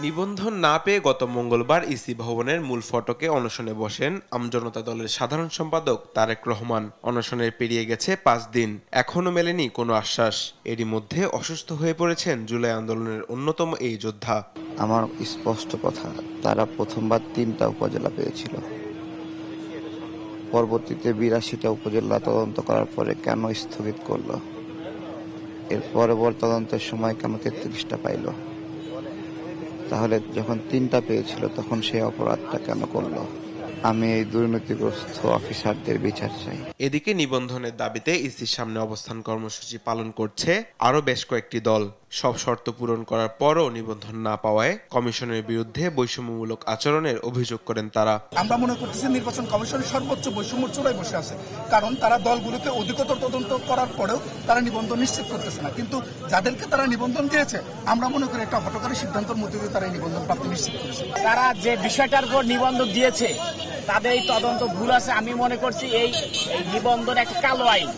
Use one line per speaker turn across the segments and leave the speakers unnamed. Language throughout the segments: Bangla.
নিবন্ধন না পেয়ে গত মঙ্গলবার ইসি ভবনের মূল ফটকে অনশনে বসেন আমজনতা দলের সাধারণ সম্পাদক তারেক রহমান। অনশনের পেরিয়ে গেছে 5 দিন, এখনো মেলেনি কোনো আশ্বাস। এরই মধ্যে অসুস্থ হয়ে পড়েছেন জুলাই আন্দোলনের অন্যতম এই যোদ্ধা।
আমার স্পষ্ট কথা, তারা প্রথমবার 3টা উপজেলা পেয়েছিল, পরবর্তীতে 82টা উপজেলা তদন্ত করার পরে কেন স্থগিত করলো? এর পরবর্তী তদন্তের সময় কেন 33টা পাইল? তাহলে যখন 3টা পেয়েছিল তখন সেই অপরাধটা কেন করলো? আমি এই দুর্নীতিগ্রস্ত অফিসারদের বিচার চাই।
এদিকে নিবন্ধনের দাবিতে ইসির সামনে অবস্থান কর্মসূচি পালন করছে আরও বেশ কয়েকটি দল। সব শর্ত পূরণ করার পরও নিবন্ধন না পাওয়ায় কমিশনের বিরুদ্ধে বৈষম্যমূলক আচরণের অভিযোগ করেন তারা।
আমরা মনে করতেছি নির্বাচন কমিশন সর্বোচ্চ বৈষম্যের চূড়ায় বসে আছে, কারণ তারা দলগুলোকে অধিকতর তদন্ত করার পরেও তারা নিবন্ধন নিশ্চিত করতেছে না। কিন্তু যাদেরকে তারা নিবন্ধন দিয়েছে, আমরা মনে করি একটা হঠকারী সিদ্ধান্তের মধ্যে দিয়ে তারা এই নিবন্ধন প্রাপ্তি নিশ্চিত করেছে।
তারা যে বিষয়টার উপর নিবন্ধন দিয়েছে তাদের এই তদন্ত ভুল আছে। আমি মনে করছি এই নিবন্ধন একটা কালো আইন,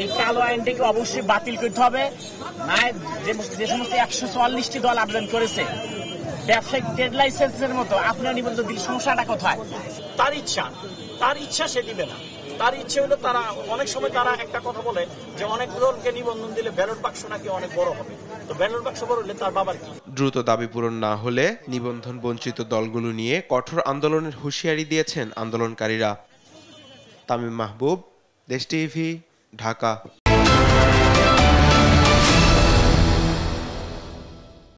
এই কালো আইনটিকে অবশ্যই বাতিল করতে হবে। না যে সমস্ত 144টি দল আবেদন করেছে ব্যবসায়িক ট্রেড লাইসেন্সের মতো আপনার নিবন্ধন দিলে সমস্যাটা কোথায়?
তার ইচ্ছা সে দিবে না। তার ইচ্ছে হলো, তারা অনেক সময় তারা একটা কথা বলে যে অনেক দলকে নিবন্ধন দিলে ব্যালট বাক্স নাকি অনেক বড় হবে। তো ব্যালট বাক্স বড় হলে তার বাবার কি?
দ্রুত দাবি পূরণ না হলে নিবন্ধন বঞ্চিত দলগুলো নিয়ে কঠোর আন্দোলনের হুঁশিয়ারি দিয়েছেন আন্দোলনকারীরা। তামিম মাহবুব, দেশ টিভি, ঢাকা।